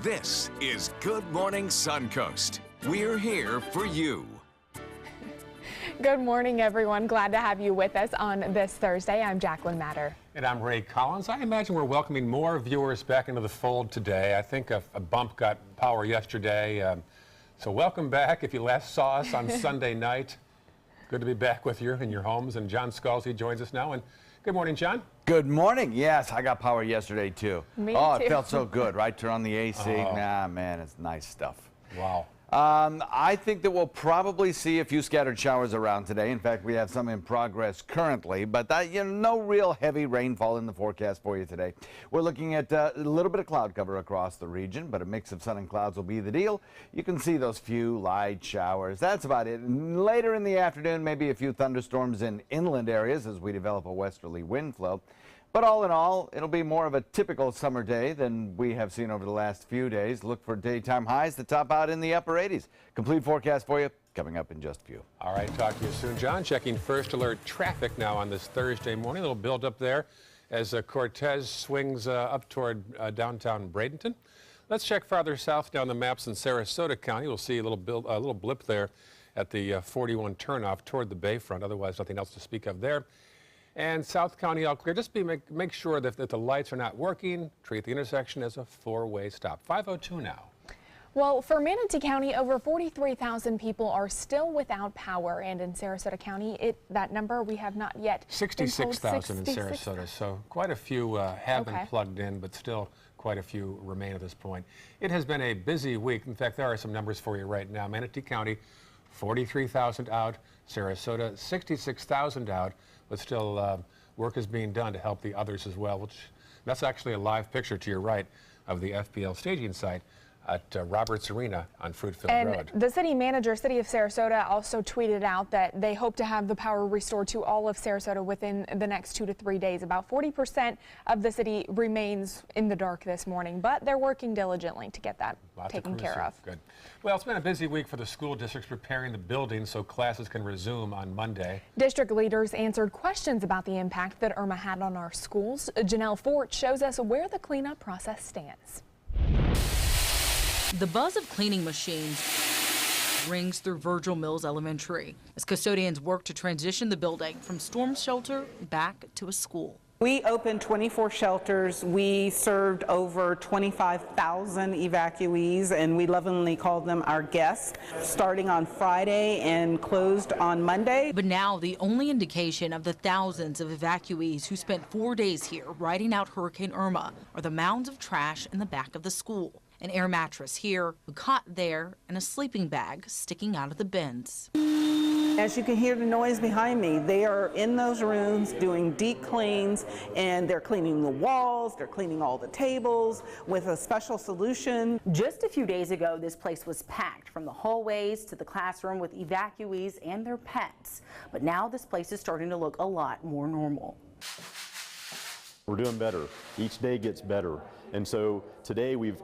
This is Good Morning Suncoast. We're here for you. Good morning, everyone. Glad to have you with us on this Thursday. I'm Jacqueline Matter. And I'm Ray Collins. I imagine we're welcoming more viewers back into the fold today. I think a bump got power yesterday. So welcome back. If you last saw us on Sunday night, good to be back with you in your homes. And John Scalzi joins us now. And good morning, John. Good morning. Yes, I got power yesterday, too. Me too. It felt so good, right? Turn on the AC. Oh. Nah, man, it's nice stuff. Wow. I think that we'll probably see a few scattered showers around today. In fact, we have some in progress currently, but no real heavy rainfall in the forecast for you today. We're looking at a little bit of cloud cover across the region, but a mix of sun and clouds will be the deal. You can see those few light showers. That's about it. And later in the afternoon, maybe a few thunderstorms in inland areas as we develop a westerly wind flow. But all in all, it'll be more of a typical summer day than we have seen over the last few days. Look for daytime highs that top out in the upper 80s. Complete forecast for you coming up in just a few. All right, talk to you soon, John. Checking first alert traffic now on this Thursday morning. A little build up there as Cortez swings up toward downtown Bradenton. Let's check farther south down the maps in Sarasota County. We'll see a little blip there at the 41 turnoff toward the Bayfront. Otherwise, nothing else to speak of there. And South County all clear. Just make sure that the lights are not working. Treat the intersection as a four-way stop. 5:02 now. Well, for Manatee County, over 43,000 people are still without power. And in Sarasota County, that number we have not yet. 66,000 in Sarasota. So quite a few have been plugged in, but still quite a few remain at this point. It has been a busy week. In fact, there are some numbers for you right now. Manatee County, 43,000 out. Sarasota, 66,000 out. But still, work is being done to help the others as well. That's actually a live picture to your right of the FPL staging site at Roberts Arena on Fruitfield Road. The city manager, City of Sarasota, also tweeted out that they hope to have the power restored to all of Sarasota within the next 2 to 3 days. About 40% of the city remains in the dark this morning, but they're working diligently to get that taken care of. Good. Well, it's been a busy week for the school districts preparing the buildings so classes can resume on Monday. District leaders answered questions about the impact that Irma had on our schools. Janelle Fort shows us where the cleanup process stands. The buzz of cleaning machines rings through Virgil Mills Elementary as custodians work to transition the building from storm shelter back to a school. We opened 24 shelters. We served over 25,000 evacuees, and we lovingly called them our guests, starting on Friday and closed on Monday. But now the only indication of the thousands of evacuees who spent 4 days here riding out Hurricane Irma are the mounds of trash in the back of the school. An air mattress here, a cot there, and a sleeping bag sticking out of the bins. As you can hear the noise behind me, they are in those rooms doing deep cleans, and they're cleaning the walls, they're cleaning all the tables with a special solution. Just a few days ago, this place was packed from the hallways to the classroom with evacuees and their pets. But now this place is starting to look a lot more normal. We're doing better. Each day gets better. And so today we've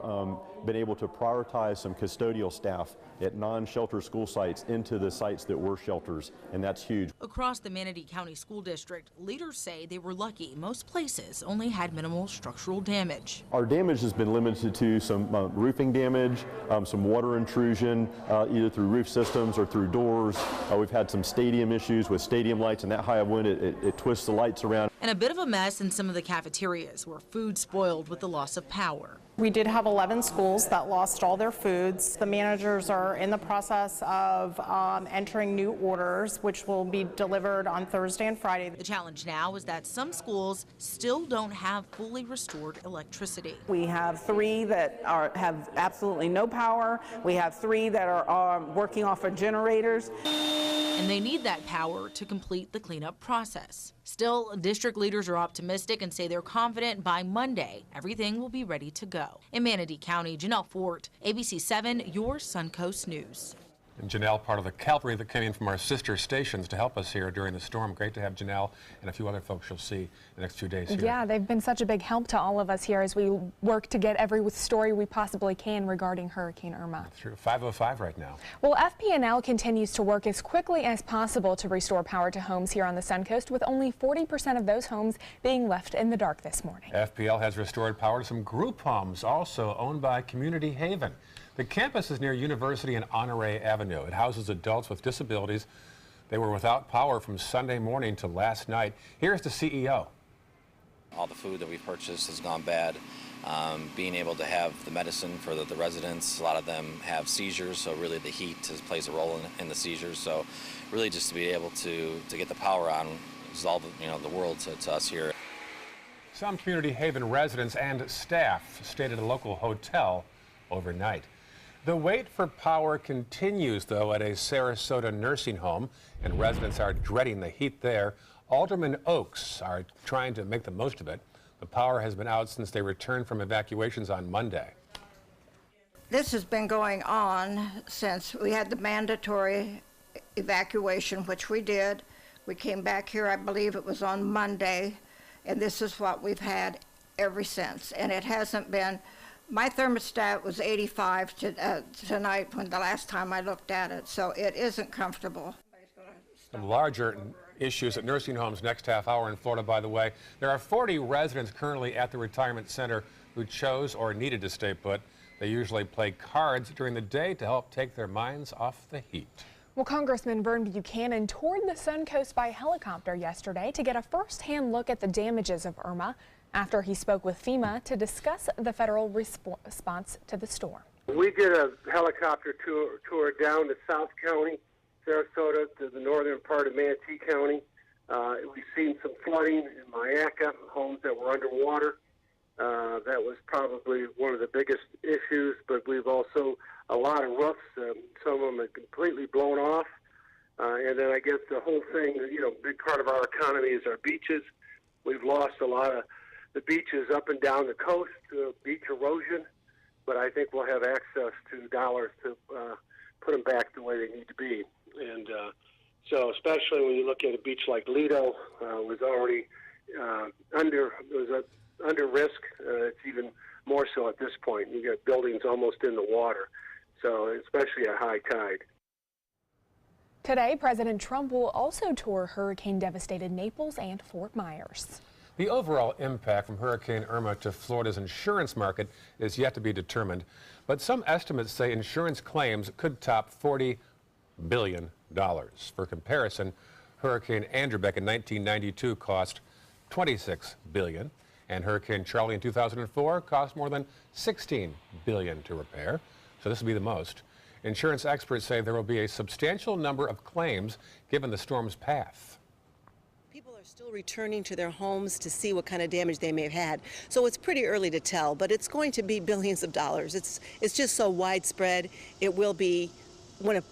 been able to prioritize some custodial staff at non-shelter school sites into the sites that were shelters, and that's huge. Across the Manatee County School District, leaders say they were lucky most places only had minimal structural damage. Our damage has been limited to some roofing damage, some water intrusion, either through roof systems or through doors. We've had some stadium issues with stadium lights, and that high of wind, it twists the lights around. And a bit of a mess in some of the cafeterias where food spoiled with the loss of power. We did have 11 schools that lost all their foods. The managers are in the process of entering new orders, which will be delivered on Thursday and Friday. The challenge now is that some schools still don't have fully restored electricity. We have 3 that have absolutely no power. We have 3 that are working off of generators. And they need that power to complete the cleanup process. Still, district leaders are optimistic and say they're confident by Monday everything will be ready to go. In Manatee County, Janelle Fort, ABC 7, your Suncoast News. And Janelle, part of the cavalry that came in from our sister stations to help us here during the storm. Great to have Janelle and a few other folks you'll see the next few days here. Yeah, they've been such a big help to all of us here as we work to get every story we possibly can regarding Hurricane Irma. That's true. 5:05 right now. Well, FP&L continues to work as quickly as possible to restore power to homes here on the Suncoast, with only 40% of those homes being left in the dark this morning. FPL has restored power to some group homes also owned by Community Haven. The campus is near University and Honore Avenue. It houses adults with disabilities. They were without power from Sunday morning to last night. Here's the CEO. All the food that we've purchased has gone bad. Being able to have the medicine for the residents, a lot of them have seizures, so really the heat plays a role in the seizures. So really just to be able to get the power on is all the world to us here. Some Community Haven residents and staff stayed at a local hotel overnight. The wait for power continues, though, at a Sarasota nursing home, and residents are dreading the heat there. Alderman Oaks are trying to make the most of it. The power has been out since they returned from evacuations on Monday. This has been going on since we had the mandatory evacuation, which we did. We came back here, I believe it was on Monday, and this is what we've had ever since. And it hasn't been. My thermostat was 85 tonight when the last time I looked at it, so it isn't comfortable. Some larger issues at nursing homes next half hour in Florida, by the way. There are 40 residents currently at the retirement center who chose or needed to stay put. They usually play cards during the day to help take their minds off the heat. Well, Congressman Vern Buchanan toured the Suncoast by helicopter yesterday to get a first-hand look at the damages of Irma after he spoke with FEMA to discuss the federal response to the storm. We did a helicopter tour down to South County, Sarasota, to the northern part of Manatee County. We've seen some flooding in Mayaca, homes that were underwater. That was probably one of the biggest issues, but we've also a lot of roofs. Some of them are completely blown off. And then I guess the whole thing, big part of our economy is our beaches. We've lost a lot of the beaches up and down the coast to beach erosion, but I think we'll have access to dollars to put them back the way they need to be. And so especially when you look at a beach like Lido, was already under risk. It's even more so at this point. You got buildings almost in the water, so especially at high tide. Today, President Trump will also tour hurricane-devastated Naples and Fort Myers. The overall impact from Hurricane Irma to Florida's insurance market is yet to be determined, but some estimates say insurance claims could top $40 billion. For comparison, Hurricane Andrew back in 1992 cost $26 billion, and Hurricane Charlie in 2004 cost more than $16 billion to repair, so this will be the most. Insurance experts say there will be a substantial number of claims given the storm's path. People are still returning to their homes to see what kind of damage they may have had. So it's pretty early to tell, but it's going to be billions of dollars. It's just so widespread. It will be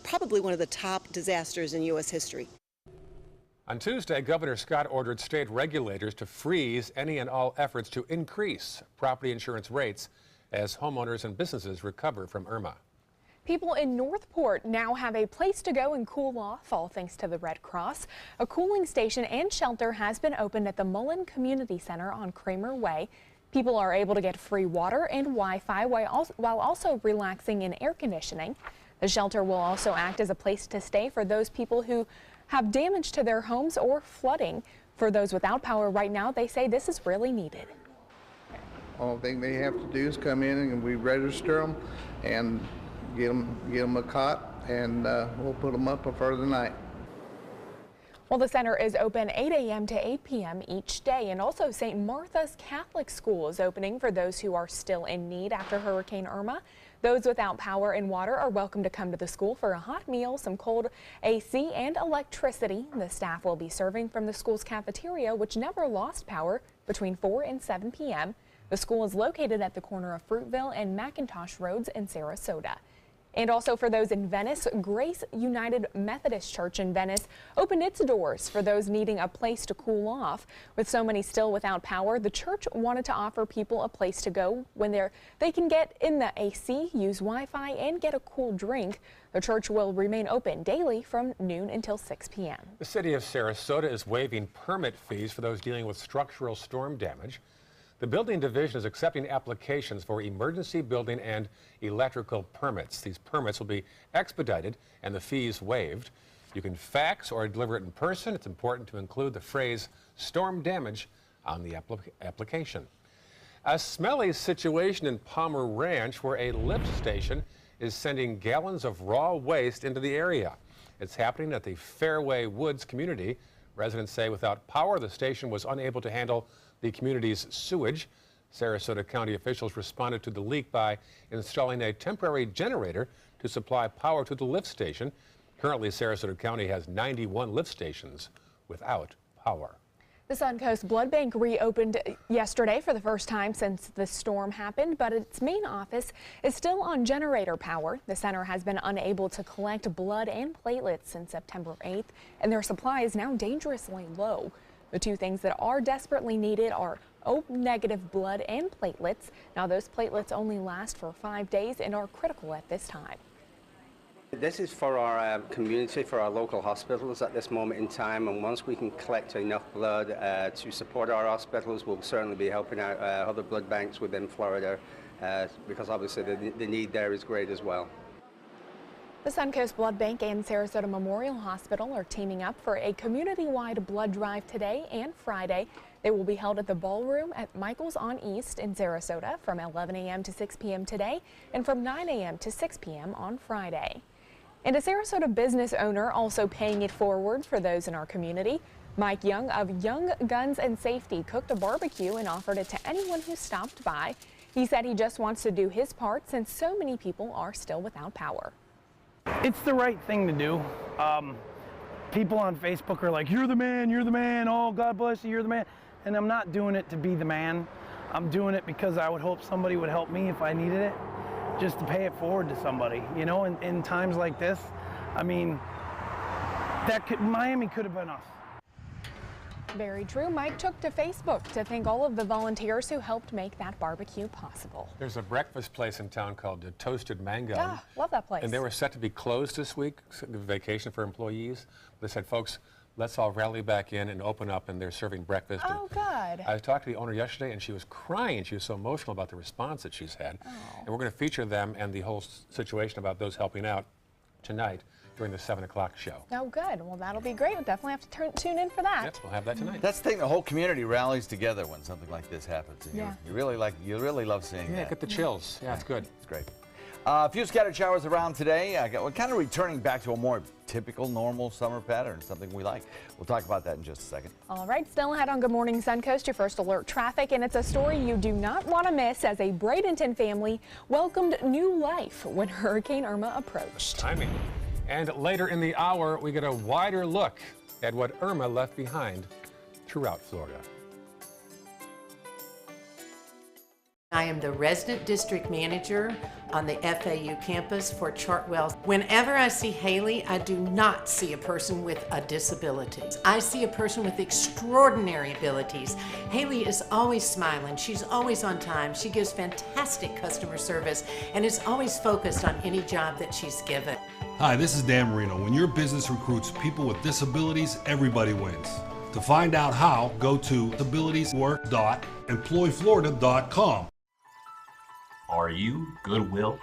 probably one of the top disasters in U.S. history. On Tuesday, Governor Scott ordered state regulators to freeze any and all efforts to increase property insurance rates as homeowners and businesses recover from Irma. People in Northport now have a place to go and cool off, all thanks to the Red Cross. A cooling station and shelter has been opened at the Mullen Community Center on Kramer Way. People are able to get free water and Wi-Fi while also relaxing in air conditioning. The shelter will also act as a place to stay for those people who have damage to their homes or flooding. For those without power right now, they say this is really needed. All thing they have to do is come in and we register them and get them a cot, and we'll put them up for the night. Well, the center is open 8 a.m. to 8 p.m. each day, and also St. Martha's Catholic School is opening for those who are still in need after Hurricane Irma. Those without power and water are welcome to come to the school for a hot meal, some cold AC, and electricity. The staff will be serving from the school's cafeteria, which never lost power, between 4 and 7 p.m. The school is located at the corner of Fruitville and McIntosh Roads in Sarasota. And also for those in Venice, Grace United Methodist Church in Venice opened its doors for those needing a place to cool off. With so many still without power, the church wanted to offer people a place to go when they can get in the AC, use Wi-Fi, and get a cool drink. The church will remain open daily from noon until 6 p.m. The city of Sarasota is waiving permit fees for those dealing with structural storm damage. The building division is accepting applications for emergency building and electrical permits. These permits will be expedited and the fees waived. You can fax or deliver it in person. It's important to include the phrase storm damage on the application. A smelly situation in Palmer Ranch where a lift station is sending gallons of raw waste into the area. It's happening at the Fairway Woods community. Residents say without power, the station was unable to handle the community's sewage. Sarasota County officials responded to the leak by installing a temporary generator to supply power to the lift station. Currently, Sarasota County has 91 lift stations without power. The Suncoast Blood Bank reopened yesterday for the first time since the storm happened, but its main office is still on generator power. The center has been unable to collect blood and platelets since September 8th, and their supply is now dangerously low. The two things that are desperately needed are O-negative blood and platelets. Now, those platelets only last for 5 days and are critical at this time. This is for our community, for our local hospitals at this moment in time, and once we can collect enough blood to support our hospitals, we'll certainly be helping out other blood banks within Florida because obviously the need there is great as well. The Suncoast Blood Bank and Sarasota Memorial Hospital are teaming up for a community-wide blood drive today and Friday. They will be held at the Ballroom at Michael's on East in Sarasota from 11 a.m. to 6 p.m. today and from 9 a.m. to 6 p.m. on Friday. And a Sarasota business owner also paying it forward for those in our community. Mike Young of Young Guns and Safety cooked a barbecue and offered it to anyone who stopped by. He said he just wants to do his part since so many people are still without power. It's the right thing to do. People on Facebook are like, you're the man, oh, God bless you, you're the man. And I'm not doing it to be the man. I'm doing it because I would hope somebody would help me if I needed it, just to pay it forward to somebody. You know, in times like this, I mean, Miami could have been us. Very true. Mike took to Facebook to thank all of the volunteers who helped make that barbecue possible. There's a breakfast place in town called Toasted Mango. Yeah, love that place. And they were set to be closed this week, vacation for employees. They said, folks, let's all rally back in and open up, and they're serving breakfast. Oh, good. I talked to the owner yesterday, and she was crying. She was so emotional about the response that she's had. Oh. And we're going to feature them and the whole situation about those helping out tonight during the 7 o'clock show. Oh, good. Well, that'll be great. We'll definitely have to tune in for that. Yep, we'll have that tonight. That's the thing. The whole community rallies together when something like this happens. And yeah. You really love seeing that. Yeah, get the chills. Yeah, it's good. It's great. A few scattered showers around today. We're kind of returning back to a more typical, normal summer pattern, something we like. We'll talk about that in just a second. All right, still ahead on Good Morning Suncoast, your first alert traffic, and it's a story you do not want to miss as a Bradenton family welcomed new life when Hurricane Irma approached. Timing. And later in the hour, we get a wider look at what Irma left behind throughout Florida. I am the resident district manager on the FAU campus for Chartwell. Whenever I see Haley, I do not see a person with a disability. I see a person with extraordinary abilities. Haley is always smiling. She's always on time. She gives fantastic customer service and is always focused on any job that she's given. Hi, this is Dan Marino. When your business recruits people with disabilities, everybody wins. To find out how, go to abilitieswork.employflorida.com. Are you Goodwill?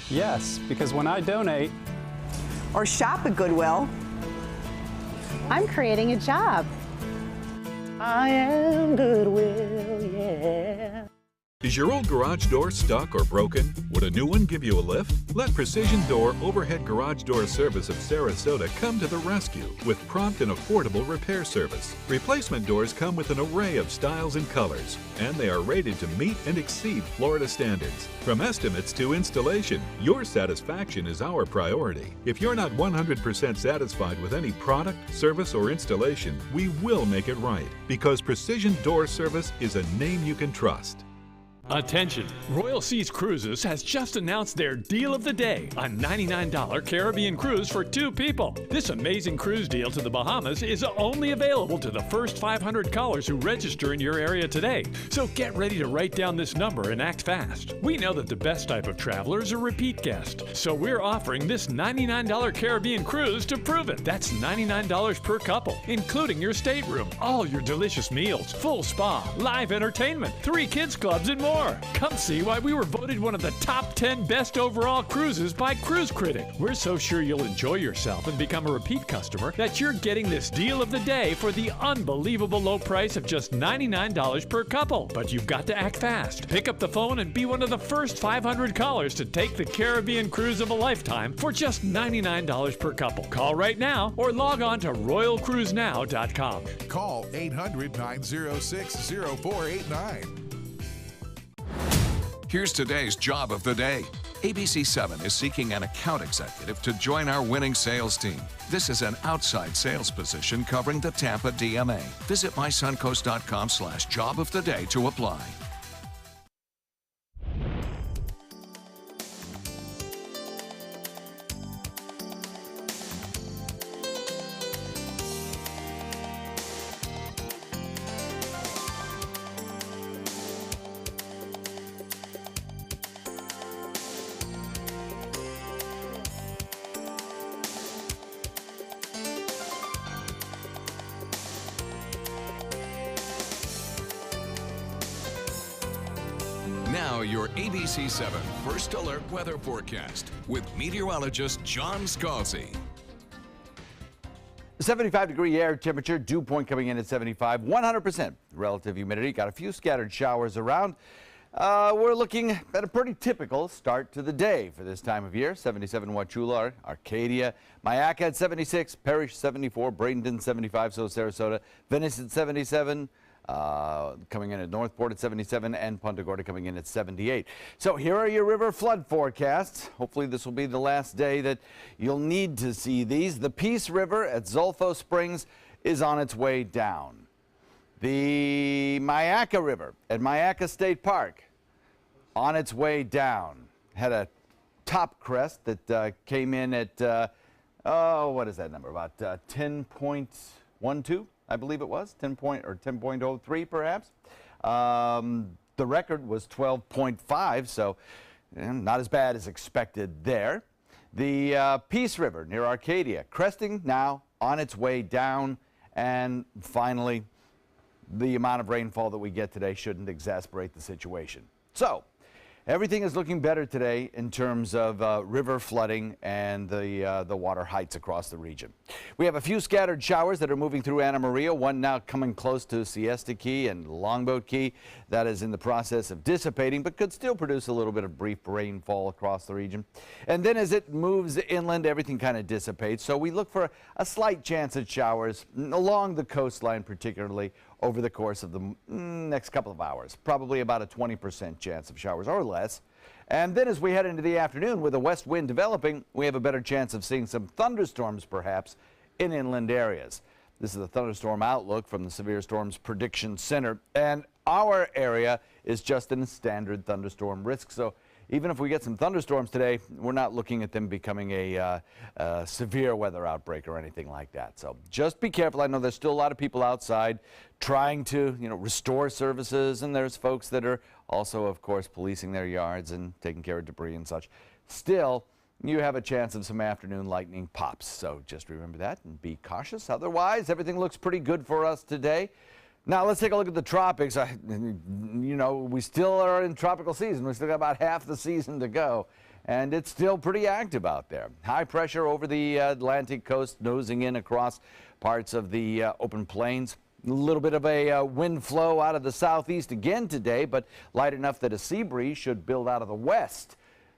Yes, because when I donate or shop at Goodwill, I'm creating a job. I am Goodwill, yeah. Is your old garage door stuck or broken? Would a new one give you a lift? Let Precision Door Overhead Garage Door Service of Sarasota come to the rescue with prompt and affordable repair service. Replacement doors come with an array of styles and colors, and they are rated to meet and exceed Florida standards. From estimates to installation, your satisfaction is our priority. If you're not 100% satisfied with any product, service, or installation, we will make it right, because Precision Door Service is a name you can trust. Attention! Royal Seas Cruises has just announced their deal of the day, a $99 Caribbean cruise for 2 people. This amazing cruise deal to the Bahamas is only available to the first 500 callers who register in your area today. So get ready to write down this number and act fast. We know that the best type of traveler is a repeat guest, so we're offering this $99 Caribbean cruise to prove it. That's $99 per couple, including your stateroom, all your delicious meals, full spa, live entertainment, 3 kids clubs, and more. Come see why we were voted one of the top 10 best overall cruises by Cruise Critic. We're so sure you'll enjoy yourself and become a repeat customer that you're getting this deal of the day for the unbelievable low price of just $99 per couple. But you've got to act fast. Pick up the phone and be one of the first 500 callers to take the Caribbean cruise of a lifetime for just $99 per couple. Call right now or log on to royalcruisenow.com. Call 800-906-0489. Here's today's job of the day. ABC 7 is seeking an account executive to join our winning sales team. This is an outside sales position covering the Tampa DMA. Visit mysuncoast.com/job of the day to apply. Now your ABC 7 First Alert Weather Forecast with meteorologist John Scalzi. 75-degree air temperature, dew point coming in at 75, 100% relative humidity. Got a few scattered showers around. We're looking at a pretty typical start to the day for this time of year. 77 Wauchula, Arcadia, Myakka at 76, Parrish 74, Bradenton 75, so Sarasota, Venice at 77. Coming in at Northport at 77 and Punta Gorda coming in at 78. So here are your river flood forecasts. Hopefully this will be the last day that you'll need to see these. The Peace River at Zolfo Springs is on its way down. The Myakka River at Myakka State Park on its way down. Had a top crest that came in at, what is that number? About 10.12. I believe it was 10.03 perhaps. The record was 12.5, so not as bad as expected there. The Peace River near Arcadia cresting now on its way down, and finally the amount of rainfall that we get today shouldn't exasperate the situation. So everything is looking better today in terms of river flooding and the water heights across the region. We have a few scattered showers that are moving through Anna Maria, one now coming close to Siesta Key and Longboat Key. That is in the process of dissipating, but could still produce a little bit of brief rainfall across the region. And then as it moves inland, everything kind of dissipates. So we look for a slight chance at showers along the coastline, particularly over the course of the next couple of hours. Probably about a 20% chance of showers or less. And then as we head into the afternoon with a west wind developing, we have a better chance of seeing some thunderstorms perhaps in inland areas. This is the thunderstorm outlook from the Severe Storms Prediction Center. And our area is just in a standard thunderstorm risk. So even if we get some thunderstorms today, we're not looking at them becoming a severe weather outbreak or anything like that. So just be careful. I know there's still a lot of people outside trying to, restore services, and there's folks that are also, of course, policing their yards and taking care of debris and such. Still, you have a chance of some afternoon lightning pops. So just remember that and be cautious. Otherwise, everything looks pretty good for us today. Now let's take a look at the tropics. We still are in tropical season. We still got about half the season to go, and it's still pretty active out there. High pressure over the Atlantic coast, nosing in across parts of the open plains. A little bit of a wind flow out of the southeast again today, but light enough that a sea breeze should build out of the west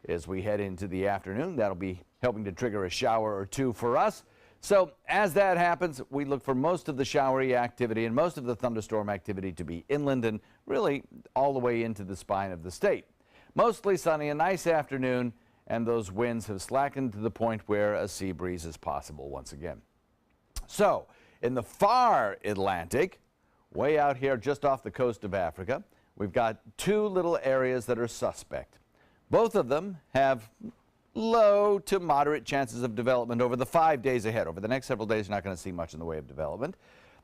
as we head into the afternoon. That'll be helping to trigger a shower or two for us. So as that happens, we look for most of the showery activity and most of the thunderstorm activity to be inland and really all the way into the spine of the state. Mostly sunny, a nice afternoon, and those winds have slackened to the point where a sea breeze is possible once again. So in the far Atlantic, way out here just off the coast of Africa, we've got two little areas that are suspect. Both of them have low to moderate chances of development over the 5 days ahead. Over the next several days, you're not going to see much in the way of development.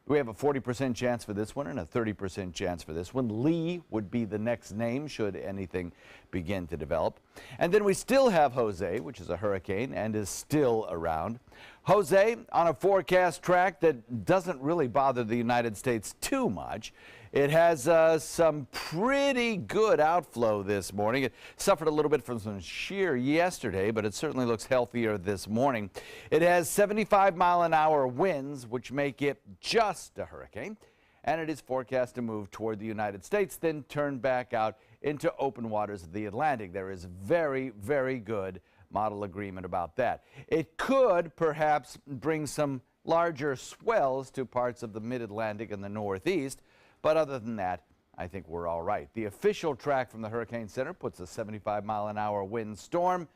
We have a 40% chance for this one and a 30% chance for this one. Lee would be the next name should anything begin to develop. And then we still have Jose, which is a hurricane and is still around. Jose on a forecast track that doesn't really bother the United States too much. It has some pretty good outflow this morning. It suffered a little bit from some shear yesterday, but it certainly looks healthier this morning. It has 75-mile-an-hour winds, which make it just a hurricane, and it is forecast to move toward the United States, then turn back out into open waters of the Atlantic. There is very, very good model agreement about that. It could perhaps bring some larger swells to parts of the mid-Atlantic and the Northeast, but other than that, I think we're all right. The official track from the Hurricane Center puts a 75-mile-an-hour wind storm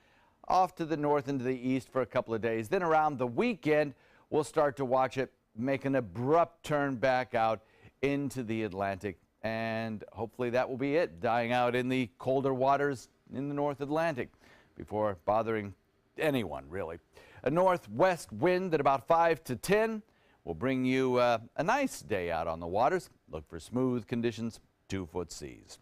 off to the north and to the east for a couple of days. Then around the weekend, we'll start to watch it make an abrupt turn back out into the Atlantic, and hopefully that will be it, dying out in the colder waters in the North Atlantic before bothering anyone, really. A northwest wind at about 5 to 10 will bring you a nice day out on the waters. Look for smooth conditions, 2-foot seas.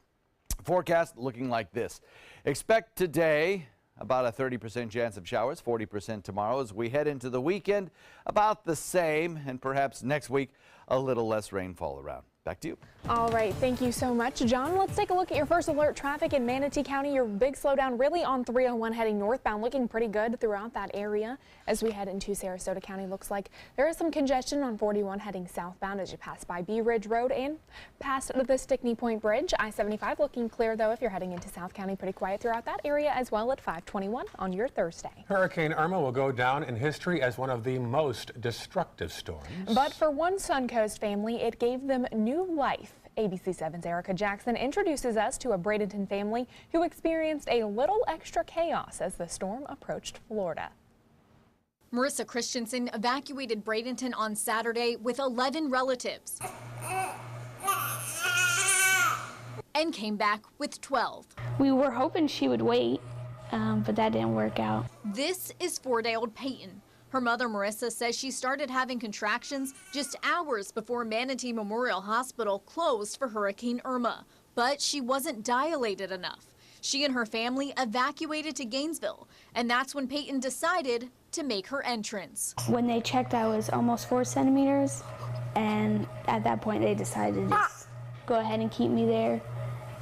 Forecast looking like this. Expect today about a 30% chance of showers, 40% tomorrow. As we head into the weekend, about the same, and perhaps next week a little less rainfall around. Back to you. All right, thank you so much, John. Let's take a look at your first alert traffic in Manatee County. Your big slowdown really on 301 heading northbound, looking pretty good throughout that area. As we head into Sarasota County, looks like there is some congestion on 41 heading southbound as you pass by Bee Ridge Road and past the Stickney Point Bridge. I-75 looking clear, though, if you're heading into South County. Pretty quiet throughout that area as well at 521 on your Thursday. Hurricane Irma will go down in history as one of the most destructive storms. But for one Suncoast family, it gave them new life. ABC 7's Erica Jackson introduces us to a Bradenton family who experienced a little extra chaos as the storm approached Florida. Marissa Christensen evacuated Bradenton on Saturday with 11 relatives and came back with 12. We were hoping she would wait, but that didn't work out. This is 4-day-old Peyton. Her mother, Marissa, says she started having contractions just hours before Manatee Memorial Hospital closed for Hurricane Irma, but she wasn't dilated enough. She and her family evacuated to Gainesville, and that's when Peyton decided to make her entrance. When they checked, I was almost 4 centimeters, and at that point they decided to just go ahead and keep me there,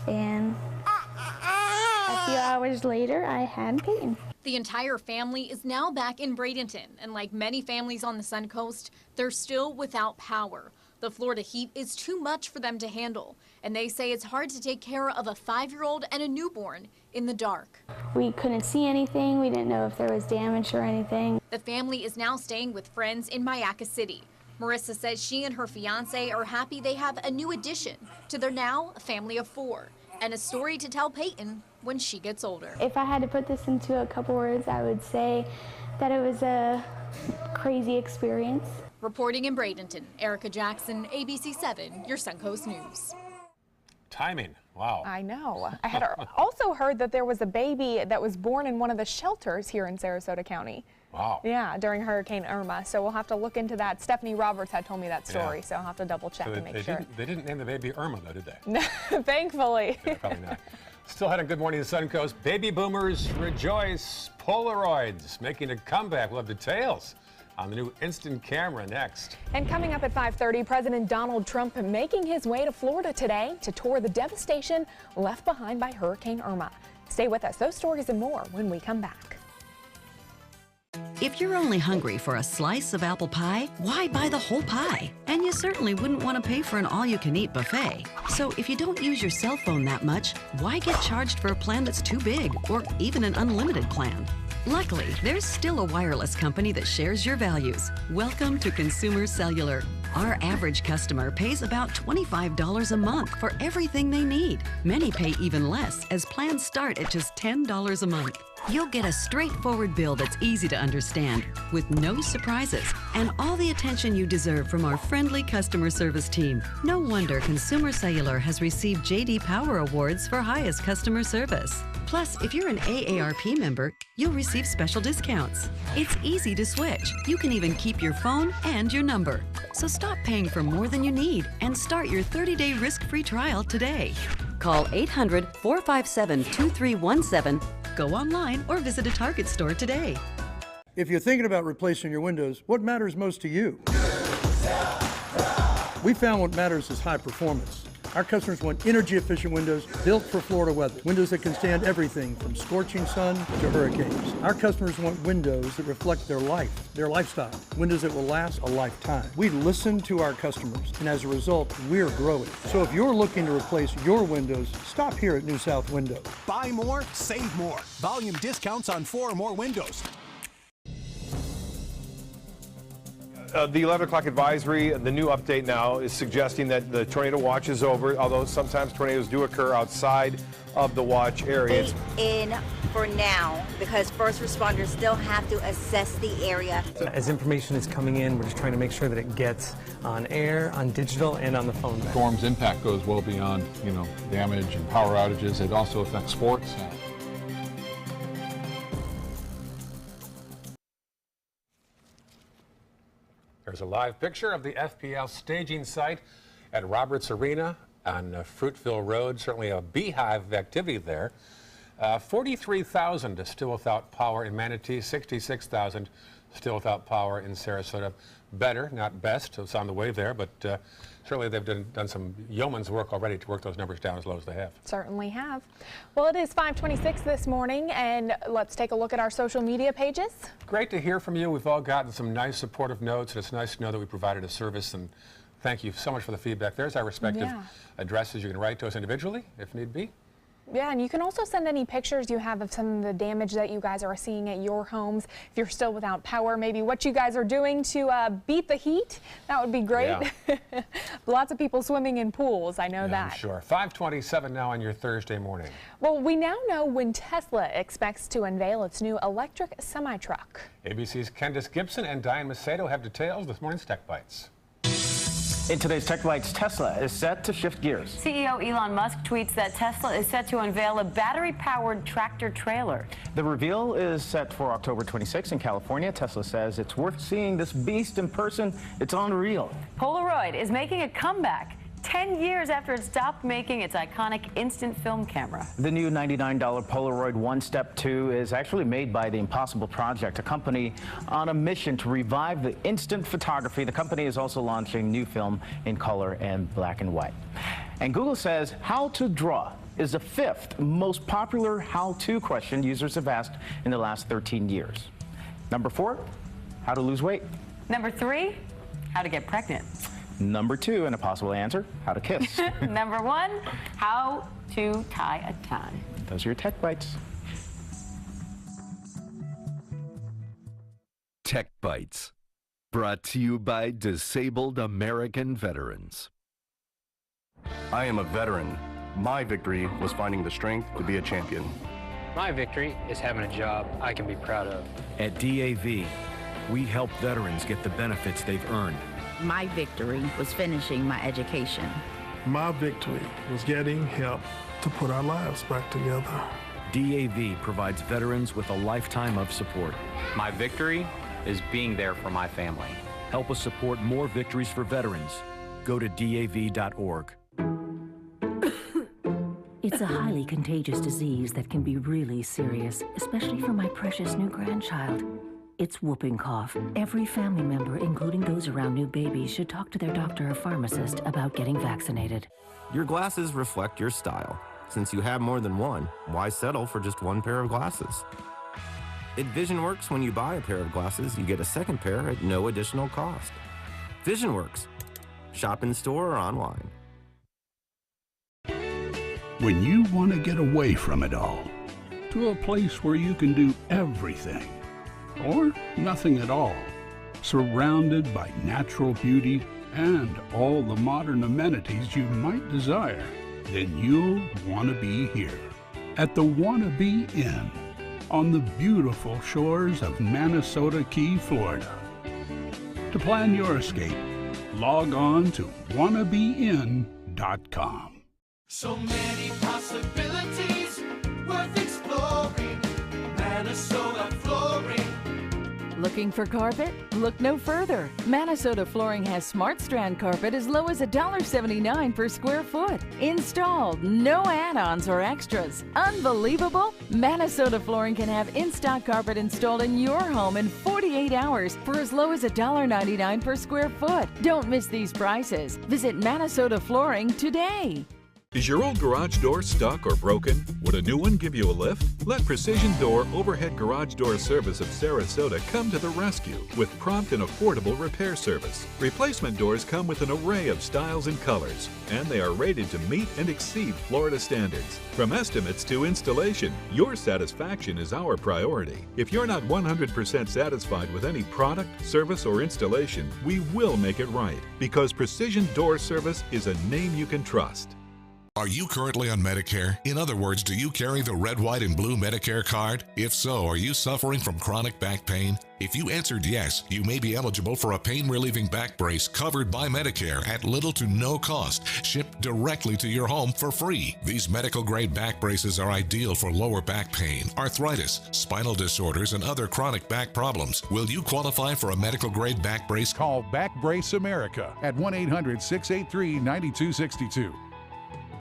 and a few hours later I had Peyton. The entire family is now back in Bradenton, and like many families on the Suncoast, they're still without power. The Florida heat is too much for them to handle, and they say it's hard to take care of a 5-year-old and a newborn in the dark. We couldn't see anything. We didn't know if there was damage or anything. The family is now staying with friends in Mayaca City. Marissa says she and her fiance are happy they have a new addition to their now family of 4, and a story to tell Peyton when she gets older. If I had to put this into a couple words, I would say that it was a crazy experience. Reporting in Bradenton, Erica Jackson, ABC 7, your Suncoast News. Timing, wow. I know. I had also heard that there was a baby that was born in one of the shelters here in Sarasota County. Wow. Yeah, during Hurricane Irma. So we'll have to look into that. Stephanie Roberts had told me that story, so I'll have to double check and make sure. They didn't name the baby Irma, though, did they? No, thankfully. Yeah, probably not. Still heading Good Morning Suncoast. Baby boomers rejoice. Polaroids making a comeback. We'll have details on the new instant camera next. And coming up at 5:30, President Donald Trump making his way to Florida today to tour the devastation left behind by Hurricane Irma. Stay with us. Those stories and more when we come back. If you're only hungry for a slice of apple pie, why buy the whole pie? And you certainly wouldn't want to pay for an all-you-can-eat buffet. So if you don't use your cell phone that much, why get charged for a plan that's too big or even an unlimited plan? Luckily, there's still a wireless company that shares your values. Welcome to Consumer Cellular. Our average customer pays about $25 a month for everything they need. Many pay even less, as plans start at just $10 a month. You'll get a straightforward bill that's easy to understand, with no surprises, and all the attention you deserve from our friendly customer service team. No wonder Consumer Cellular has received J.D. Power Awards for highest customer service. Plus, if you're an AARP member, you'll receive special discounts. It's easy to switch. You can even keep your phone and your number. So stop paying for more than you need and start your 30-day risk-free trial today. Call 800-457-2317, go online, or visit a Target store today. If you're thinking about replacing your windows, what matters most to you? We found what matters is high performance. Our customers want energy-efficient windows built for Florida weather. Windows that can stand everything from scorching sun to hurricanes. Our customers want windows that reflect their life, their lifestyle. Windows that will last a lifetime. We listen to our customers, and as a result, we're growing. So if you're looking to replace your windows, stop here at New South Window. Buy more, save more. Volume discounts on 4 or more windows. The 11 o'clock advisory, the new update now is suggesting that the tornado watch is over, although sometimes tornadoes do occur outside of the watch area. In for now, because first responders still have to assess the area. As information is coming in, we're just trying to make sure that it gets on air, on digital, and on the phone. Storm's impact goes well beyond, damage and power outages. It also affects sports. There's a live picture of the FPL staging site at Roberts Arena on Fruitville Road. Certainly a beehive of activity there. 43,000 still without power in Manatee, 66,000 still without power in Sarasota. Better, not best, so it's on the way there, but certainly they've done some yeoman's work already to work those numbers down as low as they have. Certainly have. Well, it is 5:26 this morning, and let's take a look at our social media pages. Great to hear from you. We've all gotten some nice supportive notes, and it's nice to know that we provided a service, and thank you so much for the feedback. There's our respective addresses. You can write to us individually if need be. Yeah, and you can also send any pictures you have of some of the damage that you guys are seeing at your homes. If you're still without power, maybe what you guys are doing to beat the heat. That would be great. Yeah. Lots of people swimming in pools, I know that. I'm sure. 5:27 now on your Thursday morning. Well, we now know when Tesla expects to unveil its new electric semi-truck. ABC's Candace Gibson and Diane Macedo have details this morning's Tech Bites. In today's Tech Bites, Tesla is set to shift gears. CEO Elon Musk tweets that Tesla is set to unveil a battery-powered tractor-trailer. The reveal is set for October 26 in California. Tesla says it's worth seeing this beast in person. It's unreal. Polaroid is making a comeback 10 years after it stopped making its iconic instant film camera. The new $99 Polaroid One Step 2 is actually made by the Impossible Project, a company on a mission to revive the instant photography. The company is also launching new film in color and black and white. And Google says how to draw is the 5th most popular how-to question users have asked in the last 13 years. Number 4, how to lose weight. Number 3, how to get pregnant. Number 2, and a possible answer, how to kiss. Number 1, how to tie a tie. Those are your Tech Bites. Tech Bites, brought to you by Disabled American Veterans. I am a veteran. My victory was finding the strength to be a champion. My victory is having a job I can be proud of. At DAV, we help veterans get the benefits they've earned. My victory was finishing my education. My victory was getting help to put our lives back together. DAV provides veterans with a lifetime of support. My victory is being there for my family. Help us support more victories for veterans. Go to DAV.org. It's a highly contagious disease that can be really serious, especially for my precious new grandchild. It's whooping cough. Every family member, including those around new babies, should talk to their doctor or pharmacist about getting vaccinated. Your glasses reflect your style. Since you have more than one, why settle for just one pair of glasses? At VisionWorks, when you buy a pair of glasses, you get a second pair at no additional cost. VisionWorks. Shop in store or online. When you want to get away from it all, to a place where you can do everything, or nothing at all, surrounded by natural beauty and all the modern amenities you might desire, then you'll want to be here at the Wanna Be Inn on the beautiful shores of Manasota Key, Florida. To plan your escape, log on to wannabein.com. So many possibilities worth exploring. Manasota Flooring. Looking for carpet? Look no further. Manasota Flooring has Smart Strand carpet as low as $1.79 per square foot. Installed, no add-ons or extras. Unbelievable? Manasota Flooring can have in-stock carpet installed in your home in 48 hours for as low as $1.99 per square foot. Don't miss these prices. Visit Manasota Flooring today. Is your old garage door stuck or broken? Would a new one give you a lift? Let Precision Door Overhead Garage Door Service of Sarasota come to the rescue with prompt and affordable repair service. Replacement doors come with an array of styles and colors, and they are rated to meet and exceed Florida standards. From estimates to installation, your satisfaction is our priority. If you're not 100% satisfied with any product, service, or installation, we will make it right, because Precision Door Service is a name you can trust. Are you currently on Medicare? In other words, do you carry the red, white, and blue Medicare card? If so, are you suffering from chronic back pain? If you answered yes, you may be eligible for a pain-relieving back brace covered by Medicare at little to no cost, shipped directly to your home for free. These medical-grade back braces are ideal for lower back pain, arthritis, spinal disorders, and other chronic back problems. Will you qualify for a medical-grade back brace? Call Back Brace America at 1-800-683-9262.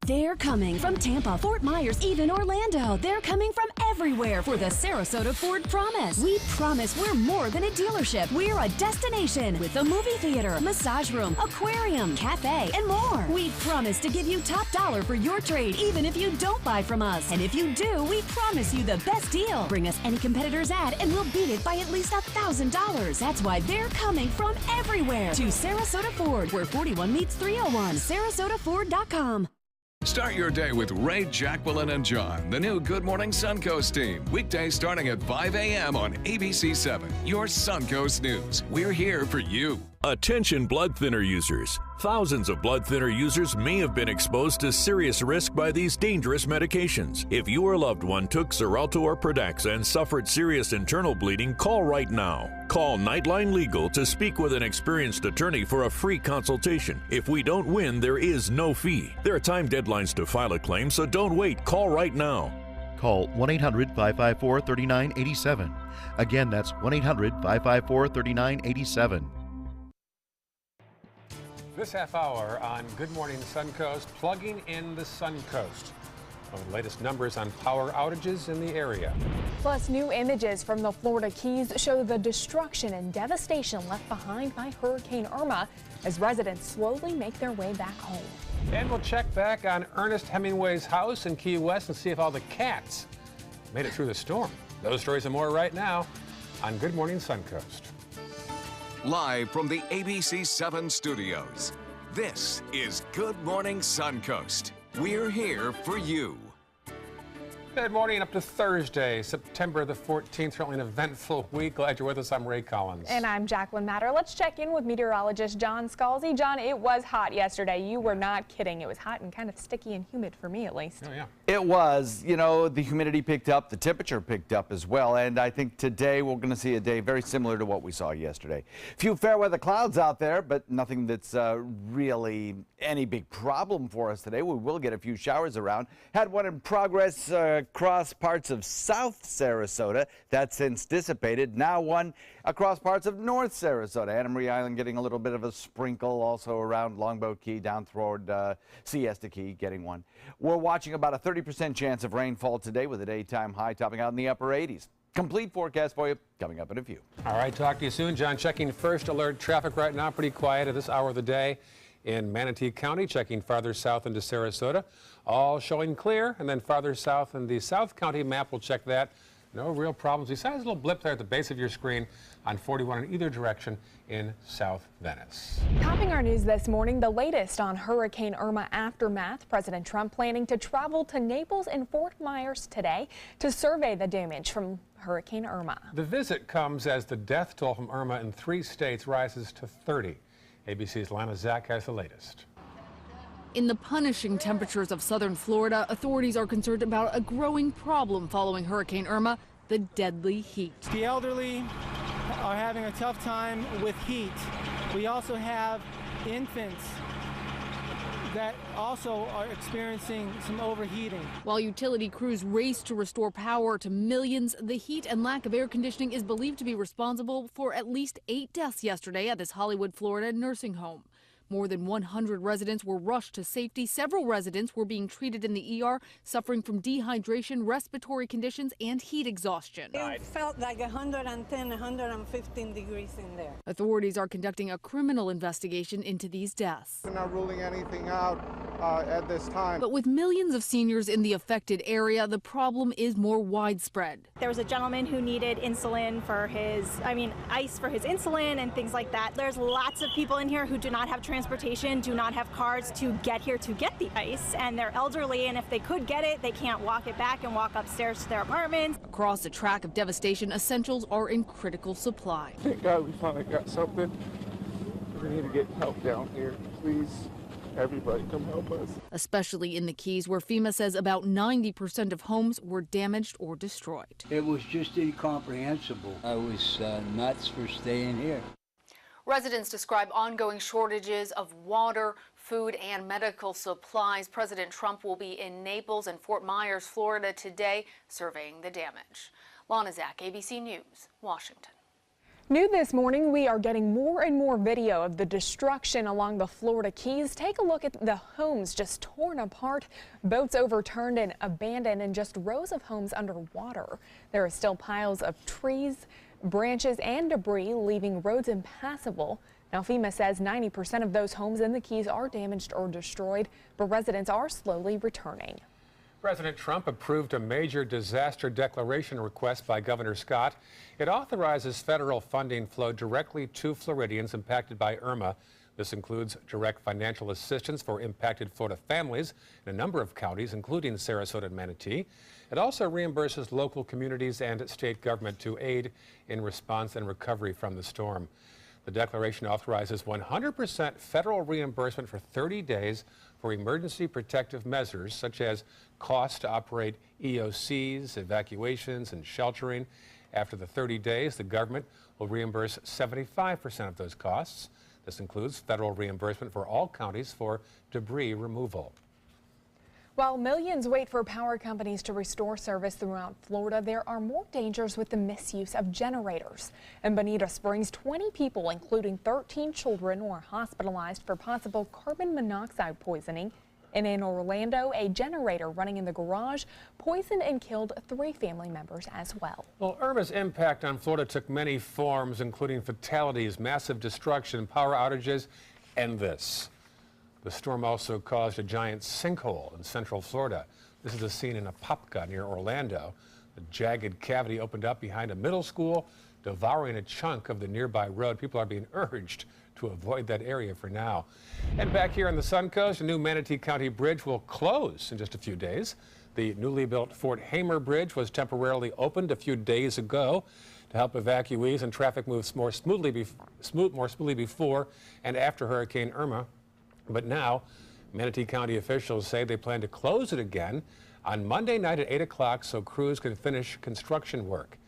They're coming from Tampa, Fort Myers, even Orlando. They're coming from everywhere for the Sarasota Ford Promise. We promise we're more than a dealership. We're a destination with a movie theater, massage room, aquarium, cafe, and more. We promise to give you top dollar for your trade, even if you don't buy from us. And if you do, we promise you the best deal. Bring us any competitor's ad and we'll beat it by at least $1,000. That's why they're coming from everywhere to Sarasota Ford, where 41 meets 301. SarasotaFord.com. Start your day with Ray, Jacqueline, and John, the new Good Morning Suncoast team. Weekdays starting at 5 a.m. on ABC 7, your Suncoast News. We're here for you. Attention blood thinner users. Thousands of blood thinner users may have been exposed to serious risk by these dangerous medications. If you or loved one took Xarelto or Pradaxa and suffered serious internal bleeding, call right now. Call Nightline Legal to speak with an experienced attorney for a free consultation. If we don't win, there is no fee. There are time deadlines to file a claim, so don't wait. Call right now. Call 1-800-554-3987. Again, that's 1-800-554-3987. This half hour on Good Morning Suncoast, plugging in the Suncoast. One of the latest numbers on power outages in the area. Plus, new images from the Florida Keys show the destruction and devastation left behind by Hurricane Irma as residents slowly make their way back home. And we'll check back on Ernest Hemingway's house in Key West and see if all the cats made it through the storm. Those stories and more right now on Good Morning Suncoast. Live from the ABC 7 studios, this is Good Morning Suncoast. We're here for you. Good morning, up to Thursday, September the 14th. Certainly an eventful week. Glad you're with us. I'm Ray Collins. And I'm Jacqueline Matter. Let's check in with meteorologist John Scalzi. John, it was hot yesterday. You were not kidding. It was hot and kind of sticky and humid for me, at least. Oh, yeah. It was. You know, the humidity picked up, the temperature picked up as well, and I think today we're going to see a day very similar to what we saw yesterday. Few fair weather clouds out there, but nothing that's really any big problem for us today. We will get a few showers around. Had one in progress across parts of South Sarasota. That's since dissipated. Now one across parts of North Sarasota. Anna Marie Island getting a little bit of a sprinkle, also around Longboat Key, down toward Siesta Key, getting one. We're watching about a 30% chance of rainfall today with a daytime high topping out in the upper 80s. Complete forecast for you coming up in a few. All right, talk to you soon, John. Checking first alert traffic right now. Pretty quiet at this hour of the day in Manatee County. Checking farther south into Sarasota. All showing clear. And then farther south in the South County map, we'll check that. No real problems. Besides a little blip there at the base of your screen on 41 in either direction in South Venice. Topping our news this morning, the latest on Hurricane Irma aftermath. President Trump planning to travel to Naples and Fort Myers today to survey the damage from Hurricane Irma. The visit comes as the death toll from Irma in 3 states rises to 30. ABC's Lana Zach has the latest. In the punishing temperatures of southern Florida, authorities are concerned about a growing problem following Hurricane Irma, the deadly heat. The elderly are having a tough time with heat. We also have infants that also are experiencing some overheating. While utility crews race to restore power to millions, the heat and lack of air conditioning is believed to be responsible for at least 8 deaths yesterday at this Hollywood, Florida nursing home. More than 100 residents were rushed to safety. Several residents were being treated in the ER, suffering from dehydration, respiratory conditions, and heat exhaustion. It felt like 110, 115 degrees in there. Authorities are conducting a criminal investigation into these deaths. We're not ruling anything out at this time. But with millions of seniors in the affected area, the problem is more widespread. There was a gentleman who needed insulin for ice for his insulin and things like that. There's lots of people in here who do not have transportation, do not have cars to get here to get the ice, and they're elderly, and if they could get it, they can't walk it back and walk upstairs to their apartments. Across the track of devastation, essentials are in critical supply. Thank God we finally got something. We need to get help down here, please. Everybody come help us. Especially in the Keys, where FEMA says about 90% of homes were damaged or destroyed. It was just incomprehensible. I was nuts for staying here. Residents describe ongoing shortages of water, food, and medical supplies. President Trump will be in Naples and Fort Myers, Florida today, surveying the damage. Lana Zach, ABC News, Washington. New this morning, we are getting more and more video of the destruction along the Florida Keys. Take a look at the homes just torn apart, boats overturned and abandoned, and just rows of homes underwater. There are still piles of trees, branches, and debris, leaving roads impassable. Now, FEMA says 90% of those homes in the Keys are damaged or destroyed, but residents are slowly returning. President Trump approved a major disaster declaration request by Governor Scott. It authorizes federal funding flow directly to Floridians impacted by Irma. This includes direct financial assistance for impacted Florida families in a number of counties, including Sarasota and Manatee. It also reimburses local communities and state government to aid in response and recovery from the storm. The declaration authorizes 100% federal reimbursement for 30 days for emergency protective measures such as costs to operate EOCs, evacuations, and sheltering. After the 30 days, the government will reimburse 75% of those costs. This includes federal reimbursement for all counties for debris removal. While millions wait for power companies to restore service throughout Florida, there are more dangers with the misuse of generators. In Bonita Springs, 20 people, including 13 children, were hospitalized for possible carbon monoxide poisoning. And in Orlando, a generator running in the garage poisoned and killed 3 family members as well. Well, Irma's impact on Florida took many forms, including fatalities, massive destruction, power outages, and this. The storm also caused a giant sinkhole in central Florida. This is a scene in Apopka near Orlando. A jagged cavity opened up behind a middle school, devouring a chunk of the nearby road. People are being urged to avoid that area for now. And back here on the Suncoast, a new Manatee County bridge will close in just a few days. The newly built Fort Hamer Bridge was temporarily opened a few days ago to help evacuees and traffic move more smoothly before and after Hurricane Irma. But now, Manatee County officials say they plan to close it again on Monday night at 8 o'clock so crews can finish construction work.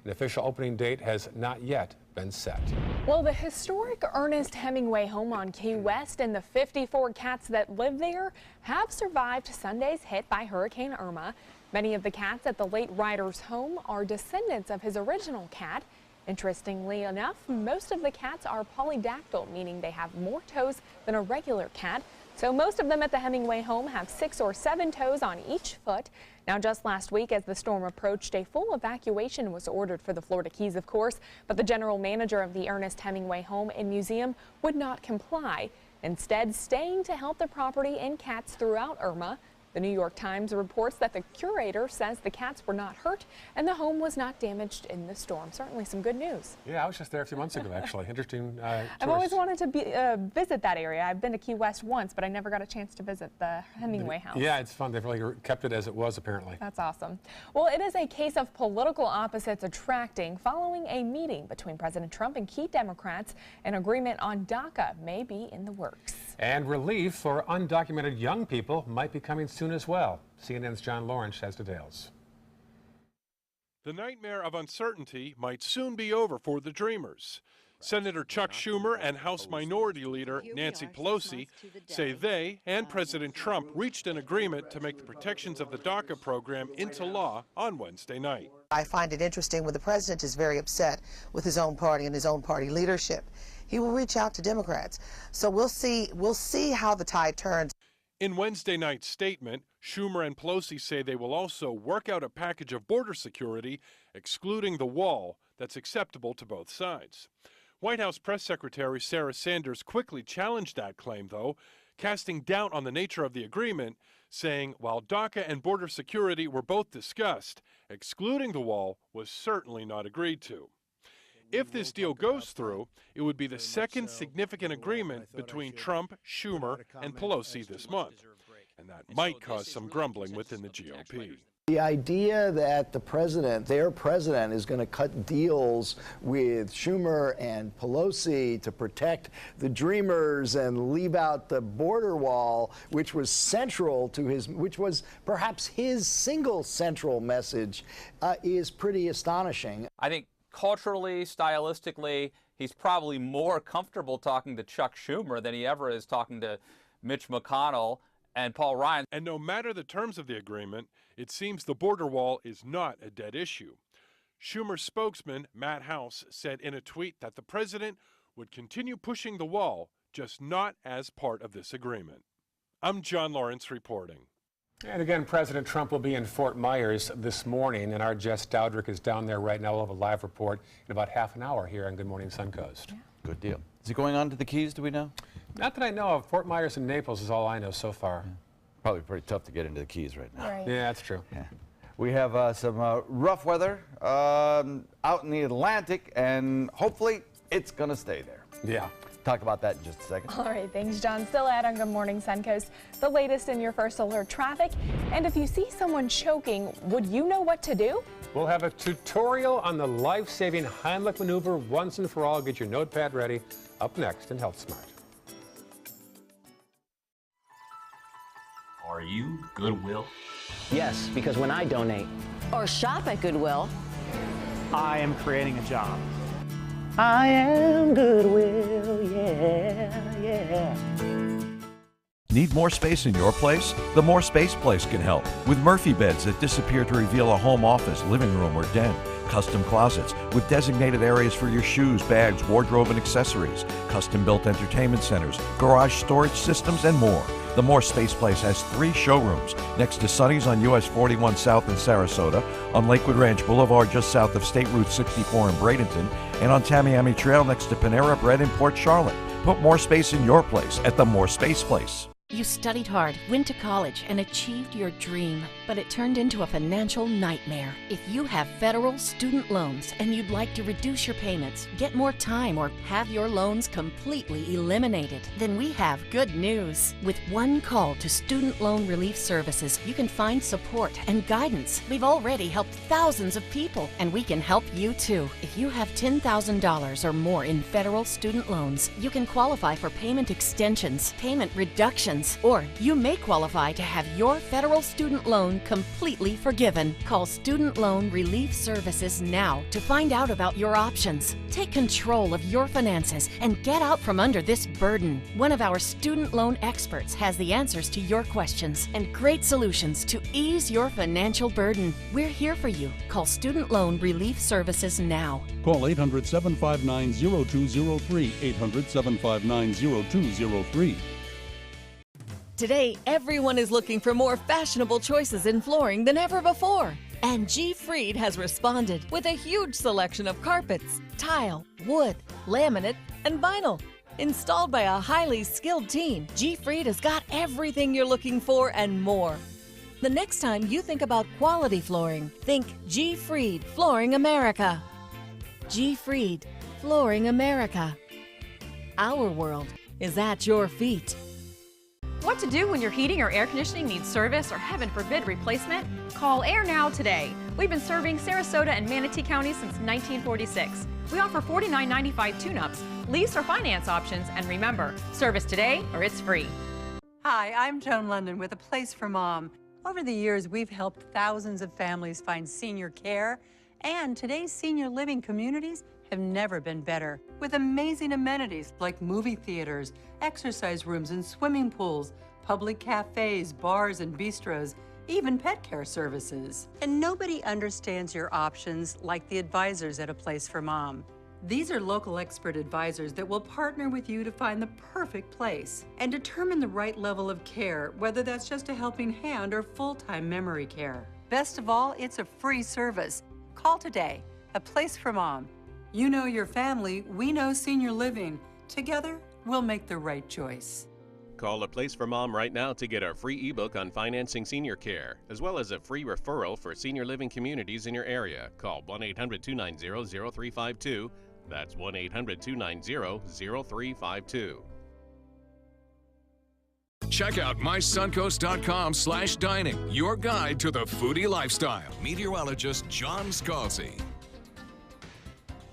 An official opening date has not yet been set. Well, the historic Ernest Hemingway home on Key West and the 54 cats that live there have survived Sunday's hit by Hurricane Irma. Many of the cats at the late writer's home are descendants of his original cat. Interestingly enough, most of the cats are polydactyl, meaning they have more toes than a regular cat. So most of them at the Hemingway home have 6 or 7 toes on each foot. Now, just last week, as the storm approached, a full evacuation was ordered for the Florida Keys, of course, but the general manager of the Ernest Hemingway home and museum would not comply, instead staying to help the property and cats throughout Irma. The New York Times reports that the curator says the cats were not hurt and the home was not damaged in the storm. Certainly some good news. Yeah, I was just there a few months ago, actually. Interesting. I've always wanted to visit that area. I've been to Key West once, but I never got a chance to visit the Hemingway house. Yeah, it's fun. They've really kept it as it was, apparently. That's awesome. Well, it is a case of political opposites attracting following a meeting between President Trump and key Democrats. An agreement on DACA may be in the works. And relief for undocumented young people might be coming soon as well. CNN's John Lawrence has details. The nightmare of uncertainty might soon be over for the Dreamers. Senator Chuck Schumer and House Minority Leader Nancy Pelosi say they and President Trump reached an agreement to make the protections of the DACA program into law on Wednesday night. I find it interesting when the president is very upset with his own party and his own party leadership. He will reach out to Democrats. So we'll see how the tide turns. In Wednesday night's statement, Schumer and Pelosi say they will also work out a package of border security, excluding the wall, that's acceptable to both sides. White House Press Secretary Sarah Sanders quickly challenged that claim, though, casting doubt on the nature of the agreement, saying while DACA and border security were both discussed, excluding the wall was certainly not agreed to. If this deal goes through, it would be the second significant agreement between Trump, Schumer, and Pelosi this month, and that might cause some grumbling within the GOP. The idea that their president, is going to cut deals with Schumer and Pelosi to protect the Dreamers and leave out the border wall, which was central to which was perhaps his single central message, is pretty astonishing. I think culturally, stylistically, he's probably more comfortable talking to Chuck Schumer than he ever is talking to Mitch McConnell and Paul Ryan. And no matter the terms of the agreement, it seems the border wall is not a dead issue. Schumer's spokesman, Matt House, said in a tweet that the president would continue pushing the wall, just not as part of this agreement. I'm John Lawrence reporting. And again, President Trump will be in Fort Myers this morning, and our Jess Dowdrick is down there right now. We'll have a live report in about half an hour here on Good Morning Suncoast. Yeah. Good deal. Is he going on to the Keys, do we know? Not that I know of. Fort Myers and Naples is all I know so far. Yeah. Probably pretty tough to get into the Keys right now. Right. Yeah, that's true. Yeah. We have some rough weather out in the Atlantic, and hopefully it's going to stay there. Yeah. Talk about that in just a second. All right, thanks, John. Still out on Good Morning Suncoast, the latest in your first alert traffic. And if you see someone choking, would you know what to do? We'll have a tutorial on the life-saving Heimlich maneuver once and for all. Get your notepad ready. Up next in Health Smart. Are you Goodwill? Yes, because when I donate or shop at Goodwill, I am creating a job. I am Goodwill, yeah. Need more space in your place? The More Space Place can help. With Murphy beds that disappear to reveal a home office, living room, or den. Custom closets with designated areas for your shoes, bags, wardrobe, and accessories. Custom-built entertainment centers, garage storage systems, and more. The More Space Place has 3 showrooms next to Sunny's on US 41 South in Sarasota, on Lakewood Ranch Boulevard just south of State Route 64 in Bradenton, and on Tamiami Trail next to Panera Bread in Port Charlotte. Put more space in your place at the More Space Place. You studied hard, went to college, and achieved your dream, but it turned into a financial nightmare. If you have federal student loans and you'd like to reduce your payments, get more time, or have your loans completely eliminated, then we have good news. With one call to Student Loan Relief Services, you can find support and guidance. We've already helped thousands of people, and we can help you too. If you have $10,000 or more in federal student loans, you can qualify for payment extensions, payment reductions, or you may qualify to have your federal student loan completely forgiven. Call Student Loan Relief Services now to find out about your options. Take control of your finances and get out from under this burden. One of our student loan experts has the answers to your questions and great solutions to ease your financial burden. We're here for you. Call Student Loan Relief Services now. Call 800-759-0203, 800-759-0203. Today, everyone is looking for more fashionable choices in flooring than ever before. And G. Fried has responded with a huge selection of carpets, tile, wood, laminate, and vinyl. Installed by a highly skilled team, G. Fried has got everything you're looking for and more. The next time you think about quality flooring, think G. Fried Flooring America. G. Fried Flooring America. Our world is at your feet. What to do when your heating or air conditioning needs service or, heaven forbid, replacement? Call Air Now today. We've been serving Sarasota and Manatee County since 1946. We offer $49.95 tune-ups, lease or finance options, and remember, service today or it's free. Hi, I'm Joan London with A Place for Mom. Over the years, we've helped thousands of families find senior care, and today's senior living communities have never been better, with amazing amenities like movie theaters, exercise rooms and swimming pools, public cafes, bars and bistros, even pet care services. And nobody understands your options like the advisors at A Place for Mom. These are local expert advisors that will partner with you to find the perfect place and determine the right level of care, whether that's just a helping hand or full-time memory care. Best of all, it's a free service. Call today. A Place for Mom. You know your family, we know senior living. Together, we'll make the right choice. Call A Place for Mom right now to get our free ebook on financing senior care, as well as a free referral for senior living communities in your area. Call 1-800-290-0352. That's 1-800-290-0352. Check out mysuncoast.com/dining, your guide to the foodie lifestyle. Meteorologist John Scalzi.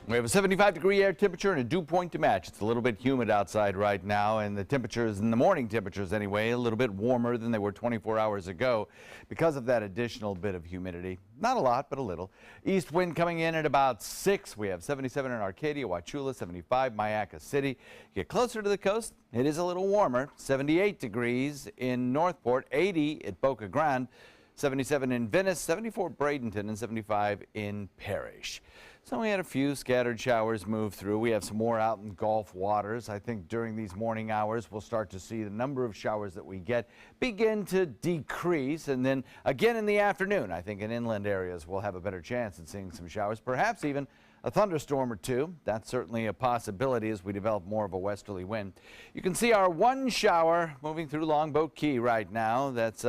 We have a 75-degree air temperature and a dew point to match. It's a little bit humid outside right now, and the temperatures, in the morning temperatures anyway, a little bit warmer than they were 24 hours ago because of that additional bit of humidity. Not a lot, but a little. East wind coming in at about 6. We have 77 in Arcadia, Wauchula, 75, Mayaca City. Get closer to the coast, it is a little warmer. 78 degrees in Northport, 80 at Boca Grande, 77 in Venice, 74 Bradenton, and 75 in Parrish. So we had a few scattered showers move through. We have some more out in Gulf waters. I think during these morning hours, we'll start to see the number of showers that we get begin to decrease. And then again in the afternoon, I think in inland areas, we'll have a better chance at seeing some showers, perhaps even a thunderstorm or two. That's certainly a possibility as we develop more of a westerly wind. You can see our one shower moving through Longboat Key right now. That's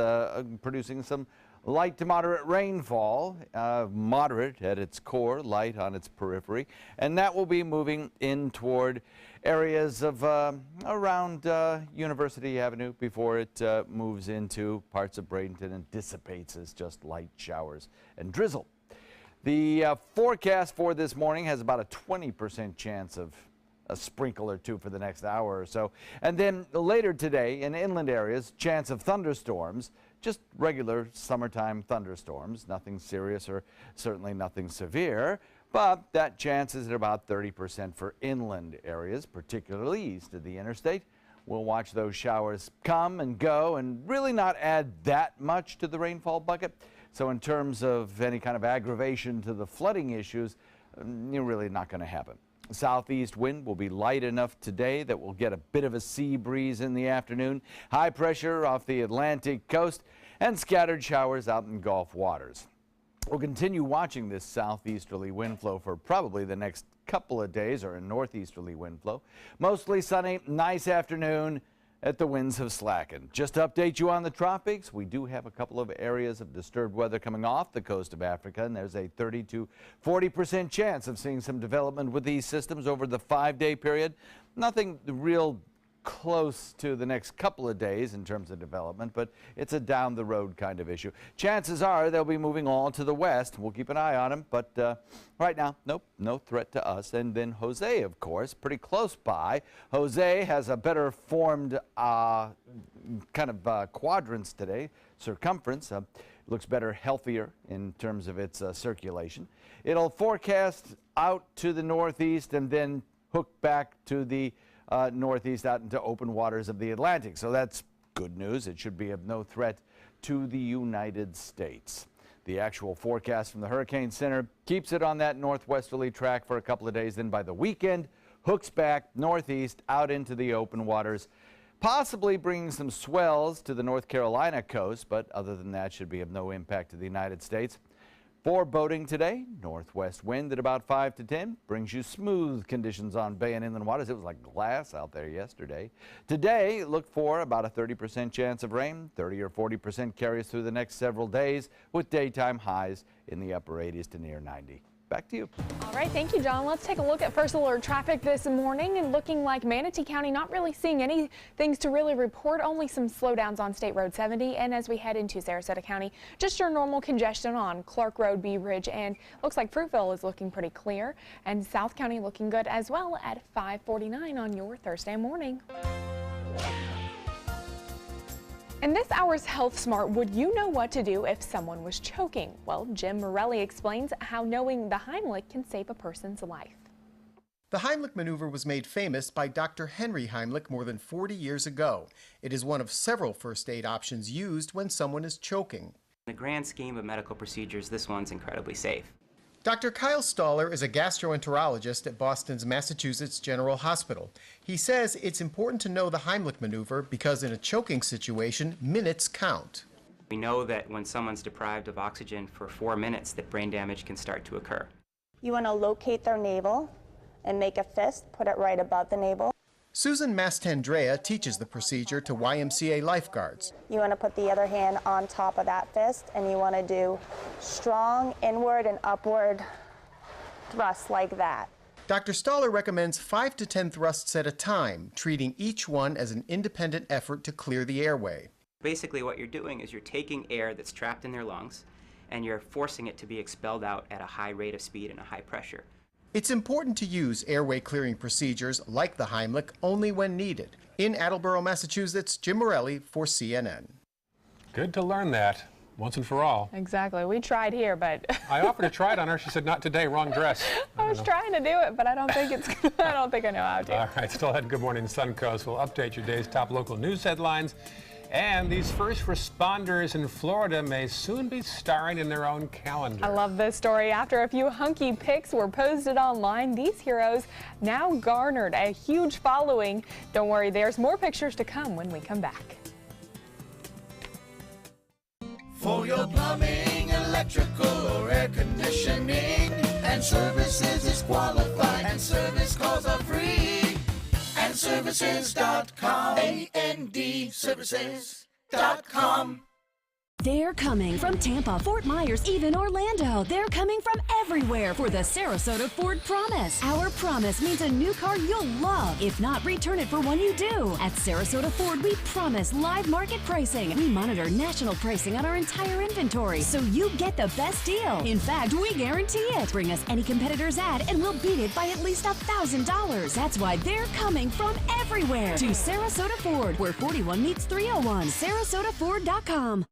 producing some light to moderate rainfall, moderate at its core, light on its periphery, and that will be moving in toward areas of around University Avenue before it moves into parts of Bradenton and dissipates as just light showers and drizzle. The forecast for this morning has about a 20% chance of a sprinkle or two for the next hour or so. And then later today in inland areas, chance of thunderstorms, just regular summertime thunderstorms, nothing serious or certainly nothing severe, but that chance is at about 30% for inland areas, particularly east of the interstate. We'll watch those showers come and go and really not add that much to the rainfall bucket. So in terms of any kind of aggravation to the flooding issues, you're really not going to happen. Southeast wind will be light enough today that we'll get a bit of a sea breeze in the afternoon. High pressure off the Atlantic coast and scattered showers out in Gulf waters. We'll continue watching this southeasterly wind flow for probably the next couple of days, or a northeasterly wind flow. Mostly sunny, nice afternoon. The winds have slackened. Just to update you on the tropics, we do have a couple of areas of disturbed weather coming off the coast of Africa, and there's a 30 to 40% chance of seeing some development with these systems over the 5-day period. Nothing real close to the next couple of days in terms of development, but it's a down the road kind of issue. Chances are they'll be moving all to the west. We'll keep an eye on them, but right now, nope, no threat to us. And then Jose, of course, pretty close by. Jose has a better formed kind of quadrants today, circumference. Looks better, healthier in terms of its circulation. It'll forecast out to the northeast and then hook back to the northeast out into open waters of the Atlantic. So that's good news. It should be of no threat to the United States. The actual forecast from the Hurricane Center keeps it on that northwesterly track for a couple of days. Then by the weekend, hooks back northeast out into the open waters, possibly bringing some swells to the North Carolina coast, but other than that, should be of no impact to the United States. For boating today, northwest wind at about 5 to 10 brings you smooth conditions on bay and inland waters. It was like glass out there yesterday. Today, look for about a 30% chance of rain. 30 or 40% carries through the next several days with daytime highs in the upper 80s to near 90. Back to you. All right, thank you, John. Let's take a look at first alert traffic this morning, and looking like Manatee County not really seeing any things to really report, only some slowdowns on State Road 70. And as we head into Sarasota County, just your normal congestion on Clark Road, Bee Ridge, and looks like Fruitville is looking pretty clear, and South County looking good as well at 5:49 on your Thursday morning. In this hour's Health Smart, would you know what to do if someone was choking? Well, Jim Morelli explains how knowing the Heimlich can save a person's life. The Heimlich maneuver was made famous by Dr. Henry Heimlich more than 40 years ago. It is one of several first aid options used when someone is choking. In the grand scheme of medical procedures, this one's incredibly safe. Dr. Kyle Staller is a gastroenterologist at Boston's Massachusetts General Hospital. He says it's important to know the Heimlich maneuver because in a choking situation, minutes count. We know that when someone's deprived of oxygen for 4 minutes, that brain damage can start to occur. You want to locate their navel and make a fist, put it right above the navel. Susan Mastandrea teaches the procedure to YMCA lifeguards. You want to put the other hand on top of that fist, and you want to do strong inward and upward thrusts like that. Dr. Staller recommends 5 to 10 thrusts at a time, treating each one as an independent effort to clear the airway. Basically what you're doing is you're taking air that's trapped in their lungs and you're forcing it to be expelled out at a high rate of speed and a high pressure. It's important to use airway clearing procedures like the Heimlich only when needed. In Attleboro, Massachusetts, Jim Morelli for CNN. Good to learn that once and for all. Exactly. We tried here, but I offered to try it on her. She said, not today, wrong dress. I was trying to do it, but I don't think I know how to. All right, still ahead. Good morning, Suncoast. We'll update your day's top local news headlines. And these first responders in Florida may soon be starring in their own calendar. I love this story. After a few hunky pics were posted online, these heroes now garnered a huge following. Don't worry, there's more pictures to come when we come back. For your plumbing, electrical, or air conditioning, and services is qualified, and service calls are free. And services.com, A-N-D, services.com. They're coming from Tampa, Fort Myers, even Orlando. They're coming from everywhere for the Sarasota Ford Promise. Our promise means a new car you'll love. If not, return it for one you do. At Sarasota Ford, we promise live market pricing. We monitor national pricing on our entire inventory, so you get the best deal. In fact, we guarantee it. Bring us any competitor's ad, and we'll beat it by at least $1,000. That's why they're coming from everywhere to Sarasota Ford, where 41 meets 301. SarasotaFord.com.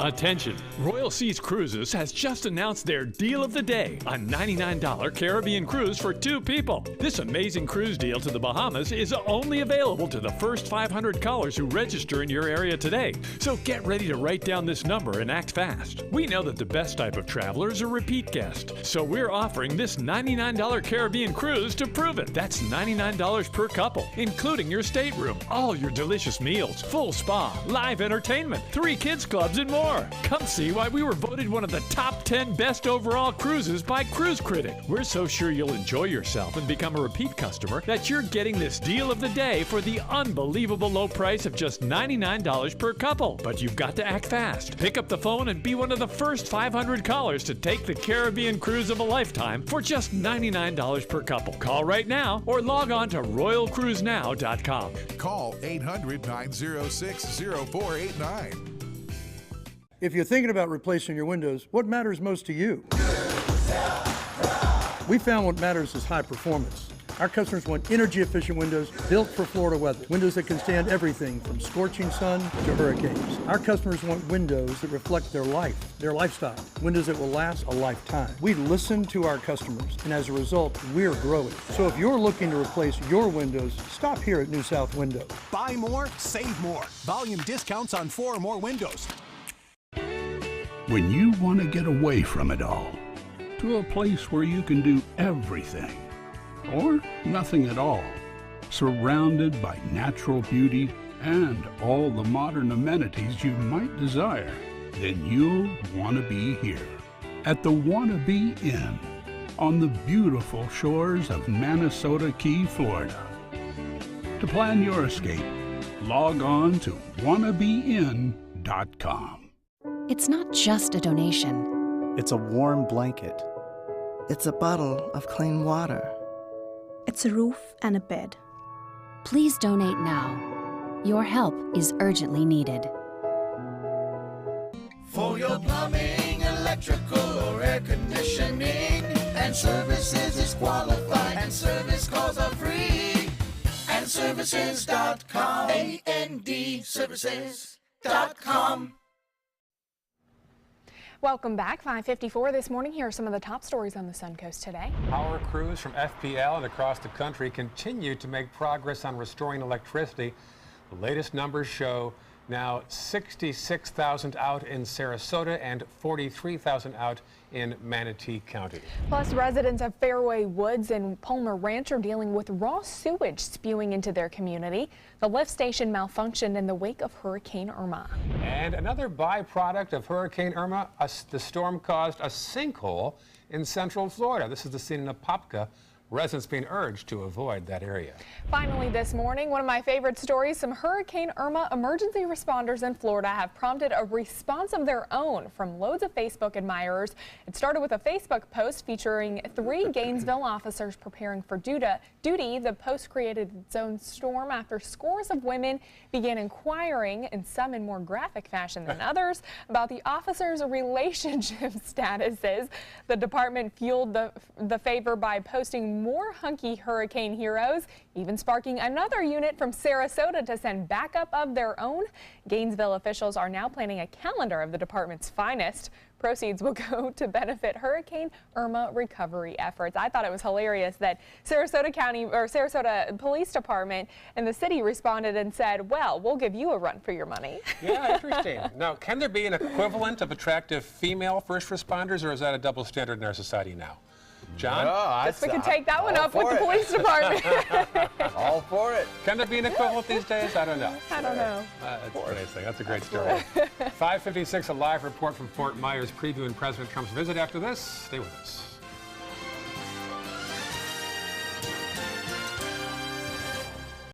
Attention! Royal Seas Cruises has just announced their deal of the day, a $99 Caribbean cruise for 2 people. This amazing cruise deal to the Bahamas is only available to the first 500 callers who register in your area today. So get ready to write down this number and act fast. We know that the best type of traveler is a repeat guest, so we're offering this $99 Caribbean cruise to prove it. That's $99 per couple, including your stateroom, all your delicious meals, full spa, live entertainment, 3 kids clubs, and more. Come see why we were voted one of the top 10 best overall cruises by Cruise Critic. We're so sure you'll enjoy yourself and become a repeat customer that you're getting this deal of the day for the unbelievable low price of just $99 per couple. But you've got to act fast. Pick up the phone and be one of the first 500 callers to take the Caribbean cruise of a lifetime for just $99 per couple. Call right now or log on to royalcruisenow.com. Call 800-906-0489. If you're thinking about replacing your windows, what matters most to you? We found what matters is high performance. Our customers want energy-efficient windows built for Florida weather. Windows that can stand everything from scorching sun to hurricanes. Our customers want windows that reflect their life, their lifestyle. Windows that will last a lifetime. We listen to our customers, and as a result, we're growing. So if you're looking to replace your windows, stop here at New South Window. Buy more, save more. Volume discounts on 4 or more windows. When you want to get away from it all, to a place where you can do everything, or nothing at all, surrounded by natural beauty and all the modern amenities you might desire, then you'll want to be here. at the Wannabe Inn on the beautiful shores of Manasota Key, Florida. To plan your escape, log on to wannabeinn.com. It's not just a donation. It's a warm blanket. It's a bottle of clean water. It's a roof and a bed. Please donate now. Your help is urgently needed. For your plumbing, electrical, or air conditioning, and services is qualified, and service calls are free. And services.com. AND services.com. Welcome back. 5:54 this morning. Here are some of the top stories on the Suncoast today. Power crews from FPL and across the country continue to make progress on restoring electricity. The latest numbers show now 66,000 out in Sarasota and 43,000 out in Manatee County. Plus, residents of Fairway Woods and Palmer Ranch are dealing with raw sewage spewing into their community. The lift station malfunctioned in the wake of Hurricane Irma. And another byproduct of Hurricane Irma, the storm caused a sinkhole in central Florida. This is the scene in Apopka. Residents being urged to avoid that area. Finally this morning, one of my favorite stories, some Hurricane Irma emergency responders in Florida have prompted a response of their own from loads of Facebook admirers. It started with a Facebook post featuring 3 Gainesville officers preparing for duty. The post created its own storm after scores of women began inquiring, and some in more graphic fashion than others, about the officers' relationship statuses. The department fueled the favor by posting more hunky hurricane heroes, even sparking another unit from Sarasota to send backup of their own. Gainesville officials are now planning a calendar of the department's finest. Proceeds will go to benefit Hurricane Irma recovery efforts. I thought it was hilarious that Sarasota County or Sarasota Police Department and the city responded and said, well, we'll give you a run for your money. Yeah, interesting. Now, can there be an equivalent of attractive female first responders, or is that a double standard in our society now? John? Guess we can take that one up with the police department. All for it. Can there be an equivalent these days? I don't know. I don't know. That's a nice thing. That's a great story. 5:56, a live report from Fort Myers. Preview and President Trump's visit after this. Stay with us.